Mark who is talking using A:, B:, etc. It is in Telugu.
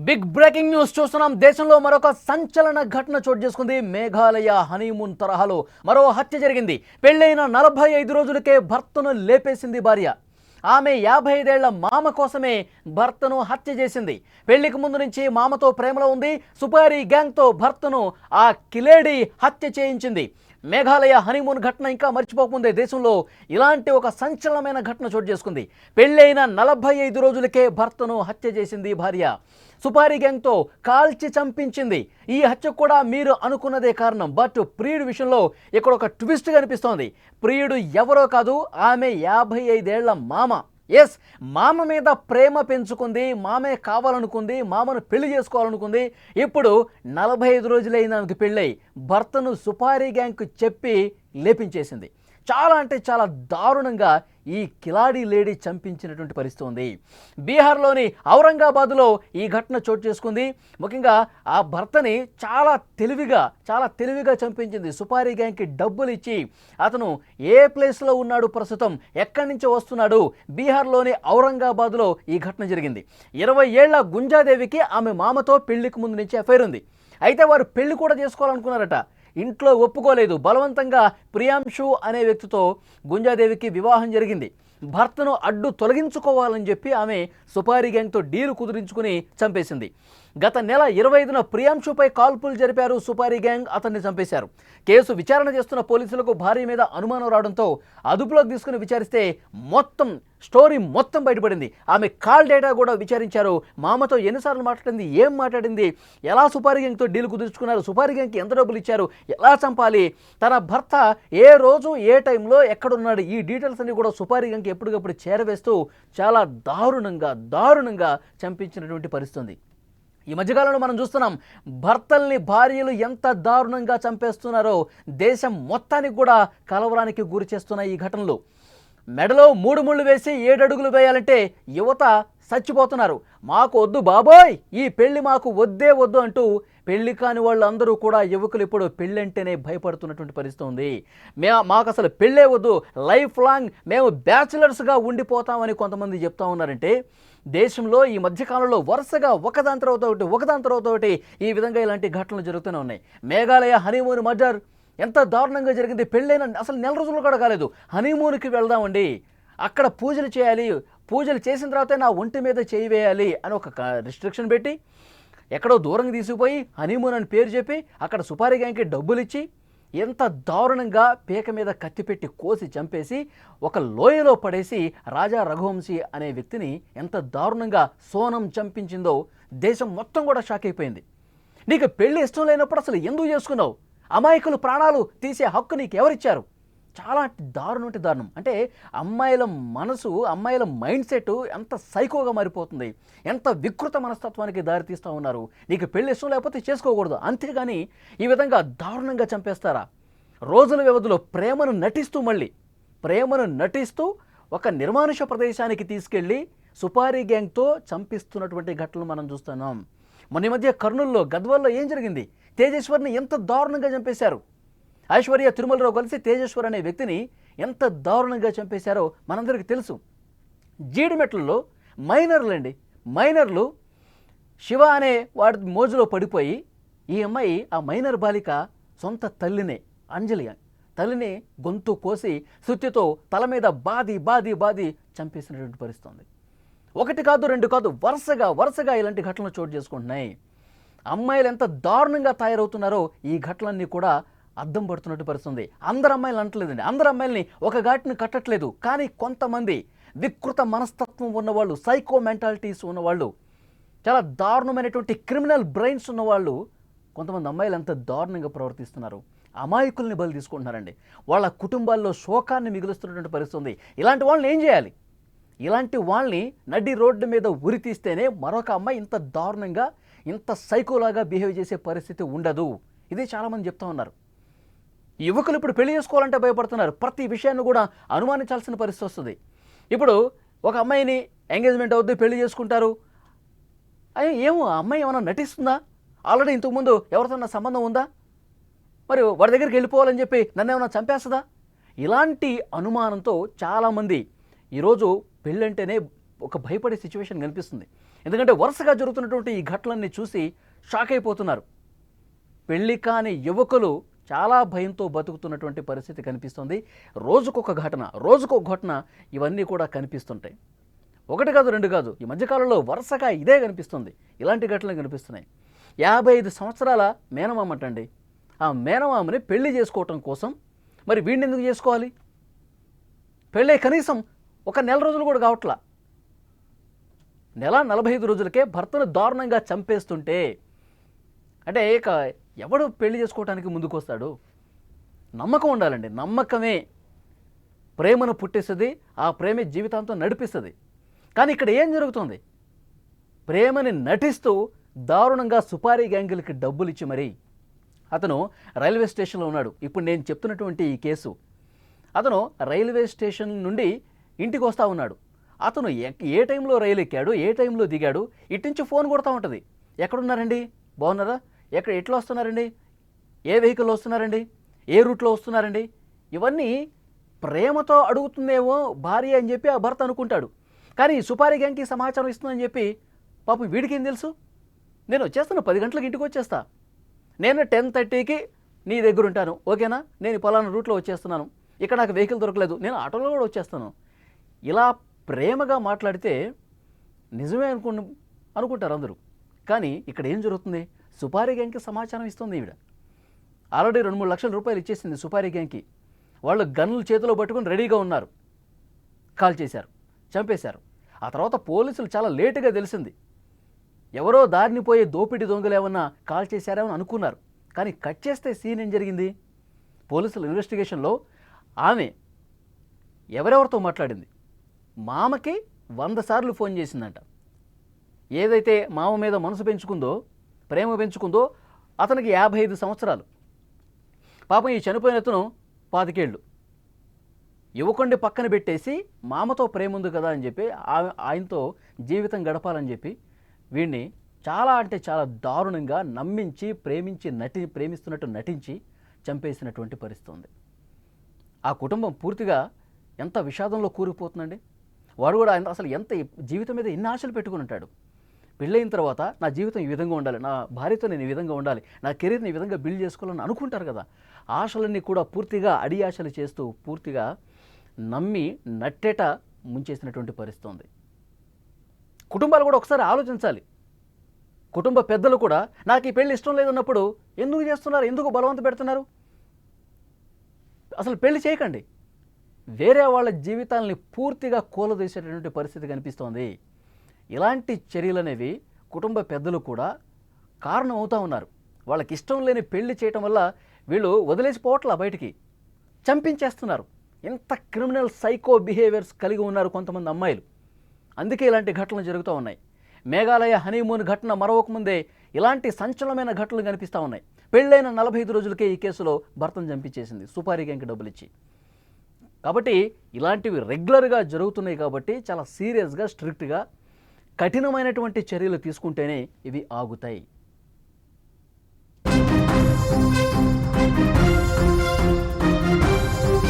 A: బిగ్ బ్రేకింగ్ న్యూస్ చూస్తున్నాం. దేశంలో మరొక సంచలన ఘటన చోటు చేసుకుంది. మేఘాలయ హనీమూన్ తరహాలో మరో హత్య జరిగింది. పెళ్లైన 45 రోజులకే భర్తను లేపేసింది భార్య. ఆమె 55 ఏళ్ల మామ కోసమే భర్తను హత్య చేసింది. పెళ్లికి ముందు నుంచి మామతో ప్రేమలో ఉంది. సుపారీ గ్యాంగ్తో భర్తను ఆ కిలేడి హత్య చేయించింది. మేఘాలయ హనీమూన్ ఘటన ఇంకా మర్చిపోకముందే దేశంలో ఇలాంటి ఒక సంచలనమైన ఘటన చోటు చేసుకుంది. పెళ్ళైన 45 రోజులకే భర్తను హత్య చేసింది భార్య. సుపారీ గ్యాంగ్తో కాల్చి చంపించింది. ఈ హత్యకు కూడా మీరు అనుకున్నదే కారణం. బట్ ప్రియుడి విషయంలో ఇక్కడ ఒక ట్విస్ట్ కనిపిస్తోంది. ప్రియుడు ఎవరో కాదు, ఆమె 55 ఏళ్ల మామ. ఎస్, మామ మీద ప్రేమ పెంచుకుంది, మామే కావాలనుకుంది, మామను పెళ్లి చేసుకోవాలనుకుంది. ఇప్పుడు 45 రోజులైన ఆమెకు పెళ్ళై భర్తను సుపారీ గ్యాంగ్కు చెప్పి లేపించేసింది. చాలా అంటే చాలా దారుణంగా ఈ కిలాడి లేడీ చంపించినటువంటి పరిస్థితి ఉంది. బీహార్లోని ఔరంగాబాద్లో ఈ ఘటన చోటు చేసుకుంది. ముఖ్యంగా ఆ భర్తని చాలా తెలివిగా చంపించింది. సుపారీ గ్యాంగ్కి డబ్బులు ఇచ్చి అతను ఏ ప్లేస్లో ఉన్నాడు, ప్రస్తుతం ఎక్కడి నుంచి వస్తున్నాడు, బీహార్లోని ఔరంగాబాద్లో ఈ ఘటన జరిగింది. 20 ఏళ్ల గుంజాదేవికి ఆమె మామతో పెళ్లికి ముందు నుంచి అఫైర్ ఉంది. అయితే వారు పెళ్లి కూడా చేసుకోవాలనుకున్నారట. ఇంట్లో ఒప్పుకోలేదు. బలవంతంగా ప్రియాంశు అనే వ్యక్తితో గుంజాదేవికి వివాహం జరిగింది. భర్తను అడ్డు తొలగించుకోవాలని చెప్పి ఆమె సుపారీ గ్యాంగ్తో డీలు కుదిరించుకుని చంపేసింది. గత నెల 25న ప్రియాంశుపై కాల్పులు జరిపారు సుపారీ గ్యాంగ్. అతన్ని చంపేశారు. కేసు విచారణ చేస్తున్న పోలీసులకు భార్య మీద అనుమానం రావడంతో అదుపులోకి తీసుకుని విచారిస్తే స్టోరీ మొత్తం బయటపడింది. ఆమె కాల్ డేటా కూడా విచారించారు. మామతో ఎన్నిసార్లు మాట్లాడింది, ఏం మాట్లాడింది, ఎలా సుపారీ గ్యాంగ్తో డీల్ కుదుర్చుకున్నారు, సుపారీ గ్యాంగ్కి ఎంత డబ్బులు ఇచ్చారు, ఎలా చంపాలి, తన భర్త ఏ రోజు ఏ టైంలో ఎక్కడున్నాడు, ఈ డీటెయిల్స్ అన్ని కూడా సుపారీ గ్యాంగ్కి ఎప్పటికప్పుడు చేరవేస్తూ చాలా దారుణంగా చంపించినటువంటి పరిస్థితి. ఈ మధ్యకాలంలో మనం చూస్తున్నాం, భర్తల్ని భార్యలు ఎంత దారుణంగా చంపేస్తున్నారో. దేశం మొత్తానికి కూడా కలవరానికి గురి చేస్తున్న ఈ ఘటనలు. మెడలో 3 ముళ్ళు వేసి 7 అడుగులు వేయాలంటే యువత చచ్చిపోతున్నారు. మాకు వద్దు బాబోయ్, ఈ పెళ్లి మాకు వద్దు అంటూ పెళ్లి కాని వాళ్ళందరూ కూడా యువకులు ఇప్పుడు పెళ్ళంటేనే భయపడుతున్నటువంటి పరిస్థితి ఉంది. మాకు అసలు పెళ్ళే వద్దు, లైఫ్ లాంగ్ మేము బ్యాచిలర్స్గా ఉండిపోతామని కొంతమంది చెప్తా ఉన్నారంటే, దేశంలో ఈ మధ్యకాలంలో వరుసగా ఒకదాని తర్వాత ఒకటి ఈ విధంగా ఇలాంటి ఘటనలు జరుగుతూనే ఉన్నాయి. మేఘాలయ హనీమూన్ మర్డర్ ఎంత దారుణంగా జరిగింది. పెళ్ళైన అసలు 4 రోజులు కూడా కాలేదు, హనీమూన్కి వెళ్దామండి, అక్కడ పూజలు చేయాలి, పూజలు చేసిన తర్వాతే నా ఒంటి మీద చేయి వేయాలి అని ఒక రిస్ట్రిక్షన్ పెట్టి ఎక్కడో దూరంగా తీసుకుపోయి హనీమూన్ అని పేరు చెప్పి అక్కడ సుపారీ గ్యాంగ్కి డబ్బులు ఇచ్చి ఎంత దారుణంగా పీక మీద కత్తి పెట్టి కోసి చంపేసి ఒక లోయలో పడేసి రాజా రఘువంశీ అనే వ్యక్తిని ఎంత దారుణంగా సోనం చంపించిందో దేశం మొత్తం కూడా షాక్ అయిపోయింది. నీకు పెళ్లి ఇష్టం లేనప్పుడు అసలు ఎందుకు చేసుకున్నావు? అమాయకులు ప్రాణాలు తీసే హక్కు నీకు ఎవరిచ్చారు? చాలా దారుణం. అంటే అమ్మాయిల మనసు, అమ్మాయిల మైండ్ సెట్ ఎంత సైకోగా మారిపోతుంది, ఎంత వికృత మనస్తత్వానికి దారితీస్తూ ఉన్నారు. నీకు పెళ్లి ఇష్టం లేకపోతే చేసుకోకూడదు, అంతేగాని ఈ విధంగా దారుణంగా చంపేస్తారా? రోజుల వ్యవధిలో ప్రేమను నటిస్తూ ఒక నిర్మానుష ప్రదేశానికి తీసుకెళ్లి సుపారీ గ్యాంగ్తో చంపిస్తున్నటువంటి ఘటనలు మనం చూస్తున్నాం. మొన్న మధ్య కర్నూలులో, గద్వాల్లో ఏం జరిగింది? తేజేశ్వర్ని ఎంత దారుణంగా చంపేశారు. ఐశ్వర్య తిరుమలరావు కలిసి తేజేశ్వర్ అనే వ్యక్తిని ఎంత దారుణంగా చంపేశారో మనందరికీ తెలుసు. జీడిమెట్లలో మైనర్లు శివ అనే వాడి మోజులో పడిపోయి ఈ అమ్మాయి, ఆ మైనర్ బాలిక సొంత తల్లిని, అంజలి తల్లిని గొంతు కోసి సుత్తితో తల మీద బాది చంపేసినటువంటి పరిస్థితి ఉంది. 1 కాదు 2 కాదు, వరుసగా ఇలాంటి ఘటనలు చోటు చేసుకుంటున్నాయి. అమ్మాయిలు ఎంత దారుణంగా తయారవుతున్నారో ఈ ఘటనలన్నీ కూడా అద్దం పడుతున్నట్టు పరిస్థితుంది. అందరు అమ్మాయిలు అంటలేదండి, అందరు అమ్మాయిల్ని ఒక ఘాటిని కట్టట్లేదు. కానీ కొంతమంది వికృత మనస్తత్వం ఉన్నవాళ్ళు, సైకో మెంటాలిటీస్ ఉన్నవాళ్ళు, చాలా దారుణమైనటువంటి క్రిమినల్ బ్రెయిన్స్ ఉన్నవాళ్ళు, కొంతమంది అమ్మాయిలు ఎంత దారుణంగా ప్రవర్తిస్తున్నారు. అమాయకుల్ని బలి తీసుకుంటున్నారండి. వాళ్ళ కుటుంబాల్లో శోకాన్ని మిగులుస్తున్నటువంటి పరిస్థితి ఉంది. ఇలాంటి వాళ్ళని ఏం చేయాలి? ఇలాంటి వాళ్ళని నడి రోడ్డు మీద ఉరి తీస్తేనే మరొక అమ్మాయి ఇంత దారుణంగా, ఇంత సైకోలాగా బిహేవ్ చేసే పరిస్థితి ఉండదు. ఇది చాలామంది చెప్తా ఉన్నారు. యువకులు ఇప్పుడు పెళ్లి చేసుకోవాలంటే భయపడుతున్నారు. ప్రతి విషయాన్ని కూడా అనుమానించాల్సిన పరిస్థితి వస్తుంది. ఇప్పుడు ఒక అమ్మాయిని ఎంగేజ్మెంట్ అవుద్ది, పెళ్లి చేసుకుంటారు. ఏమో ఆ అమ్మాయి ఏమైనా నటిస్తుందా? ఆల్రెడీ ఇంతకుముందు ఎవరితో సంబంధం ఉందా? మరి వాడి దగ్గరికి వెళ్ళిపోవాలని చెప్పి నన్ను ఏమైనా చంపేస్తుందా? ఇలాంటి అనుమానంతో చాలామంది ఈరోజు పెళ్ళంటేనే ఒక భయపడే సిచ్యువేషన్ కనిపిస్తుంది. ఎందుకంటే వరుసగా జరుగుతున్నటువంటి ఈ ఘటనలన్నీ చూసి షాక్ అయిపోతున్నారు. పెళ్లి కాని యువకులు చాలా భయంతో బతుకుతున్నటువంటి పరిస్థితి కనిపిస్తుంది. రోజుకొక ఘటన ఇవన్నీ కూడా కనిపిస్తుంటాయి. ఒకటి కాదు, రెండు కాదు, ఈ మధ్యకాలంలో వరుసగా ఇదే కనిపిస్తుంది. ఇలాంటి ఘటనలు కనిపిస్తున్నాయి. 55 సంవత్సరాల మేనమామటండి. ఆ మేనమామని పెళ్లి చేసుకోవటం కోసం మరి వీడిని ఎందుకు చేసుకోవాలి? పెళ్ళే కనీసం ఒక నెల రోజులు కూడా కావట్లా. నెల 45 రోజులకే భర్తను దారుణంగా చంపేస్తుంటే అంటే ఇక ఎవడు పెళ్లి చేసుకోవటానికి ముందుకు వస్తాడు? నమ్మకం ఉండాలండి. నమ్మకమే ప్రేమను పుట్టిస్తుంది, ఆ ప్రేమే జీవితాంతం నడిపిస్తుంది. కానీ ఇక్కడ ఏం జరుగుతుంది? ప్రేమని నటిస్తూ దారుణంగా సుపారీ గ్యాంగులకి డబ్బులు ఇచ్చి మరీ అతను రైల్వే స్టేషన్లో ఉన్నాడు. ఇప్పుడు నేను చెప్తున్నటువంటి ఈ కేసు, అతను రైల్వే స్టేషన్ నుండి ఇంటికి వస్తూ ఉన్నాడు. అతను ఏ టైంలో రైలు ఎక్కాడు, ఏ టైంలో దిగాడు, ఇటు నుంచి ఫోన్ కొడతా ఉంటుంది. ఎక్కడున్నారండి, బాగున్నారా, ఎట్లా వస్తున్నారండి, ఏ వెహికల్లో వస్తున్నారండి, ఏ రూట్లో వస్తున్నారండి, ఇవన్నీ ప్రేమతో అడుగుతుందేమో భార్య అని చెప్పి ఆ భర్త అనుకుంటాడు. కానీ సుపారీ గ్యాంగ్కి సమాచారం ఇస్తుందని చెప్పి పాపం వీడికి ఏం తెలుసు? నేను వచ్చేస్తాను, 10 గంటలకు ఇంటికి వచ్చేస్తా, నేను 10:30కి నీ దగ్గర ఉంటాను, ఓకేనా, నేను పలానా రూట్లో వచ్చేస్తున్నాను, ఇక్కడ నాకు వెహికల్ దొరకలేదు, నేను ఆటోలో కూడా వచ్చేస్తాను. ఇలా ప్రేమగా మాట్లాడితే నిజమే అనుకుంటారు అందరూ. కానీ ఇక్కడ ఏం జరుగుతుంది? సుపారీ గ్యాంగ్కి సమాచారం ఇస్తుంది ఈవిడ. ఆల్రెడీ 2-3 లక్షల రూపాయలు ఇచ్చేసింది సుపారీ గ్యాంగ్కి. వాళ్ళు గన్నులు చేతిలో పట్టుకుని రెడీగా ఉన్నారు. కాల్ చేశారు, చంపేశారు. ఆ తర్వాత పోలీసులు చాలా లేటుగా తెలిసింది. ఎవరో దారిని పోయే దోపిడీ దొంగలు ఏమన్నా కాల్ చేశారేమని అనుకున్నారు. కానీ కట్ చేస్తే సీన్ ఏం జరిగింది? పోలీసుల ఇన్వెస్టిగేషన్లో ఆమె ఎవరెవరితో మాట్లాడింది, మామకి 100 సార్లు ఫోన్ చేసిందంట. ఏదైతే మామ మీద మనసు పెంచుకుందో, ప్రేమ పెంచుకుందో, అతనికి 55 సంవత్సరాలు. పాపం ఈ చనిపోయిన అతను 25 ఏళ్ళు. యువకుడిని పక్కన పెట్టేసి మామతో ప్రేమ ఉంది కదా అని చెప్పి ఆయనతో జీవితం గడపాలని చెప్పి వీడిని చాలా అంటే చాలా దారుణంగా నమ్మించి ప్రేమిస్తున్నట్టు నటించి చంపేసినటువంటి పరిస్థితి ఉంది. ఆ కుటుంబం పూర్తిగా ఎంత విషాదంలో కూరుకుపోతుందండి. వాడు కూడా అసలు ఎంత జీవితం మీద ఎన్ని ఆశలు పెట్టుకుని ఉంటాడు. పెళ్ళైన తర్వాత నా జీవితం ఈ విధంగా ఉండాలి, నా భార్యతో నేను ఈ విధంగా ఉండాలి, నా కెరీర్ని ఈ విధంగా బిల్డ్ చేసుకోవాలని అనుకుంటారు కదా. ఆశలన్నీ కూడా పూర్తిగా అడియాశలు చేస్తూ పూర్తిగా నమ్మి నట్టేట ముంచేసినటువంటి పరిస్థితి ఉంది. కుటుంబాలు కూడా ఒకసారి ఆలోచించాలి. కుటుంబ పెద్దలు కూడా నాకు ఈ పెళ్ళి ఇష్టం లేదన్నప్పుడు ఎందుకు చేస్తున్నారు, ఎందుకు బలవంత పెడుతున్నారు? అసలు పెళ్లి చేయకండి. వేరే వాళ్ళ జీవితాలని పూర్తిగా కూలదీసేటటువంటి పరిస్థితి కనిపిస్తోంది. ఇలాంటి చర్యలు అనేవి కుటుంబ పెద్దలు కూడా కారణం అవుతూ ఉన్నారు. వాళ్ళకి ఇష్టం లేని పెళ్లి చేయటం వల్ల వీళ్ళు వదిలేసిపోవట్లా, బయటికి చంపించేస్తున్నారు. ఎంత క్రిమినల్ సైకో బిహేవియర్స్ కలిగి ఉన్నారు కొంతమంది అమ్మాయిలు. అందుకే ఇలాంటి ఘటనలు జరుగుతూ ఉన్నాయి. మేఘాలయ హనీమూన్ ఘటన మరొక ముందే ఇలాంటి సంచలనమైన ఘటనలు కనిపిస్తూ ఉన్నాయి. పెళ్ళైన 45 రోజులకే ఈ కేసులో భర్తను చంపించేసింది సుపారీ గ్యాంగ్కి డబ్బులు ఇచ్చి. కాబట్టి ఇలాంటివి రెగ్యులర్గా జరుగుతున్నాయి. కాబట్టి చాలా సీరియస్గా, స్ట్రిక్ట్గా, కఠినమైనటువంటి చర్యలు తీసుకుంటేనే ఇవి ఆగుతాయి.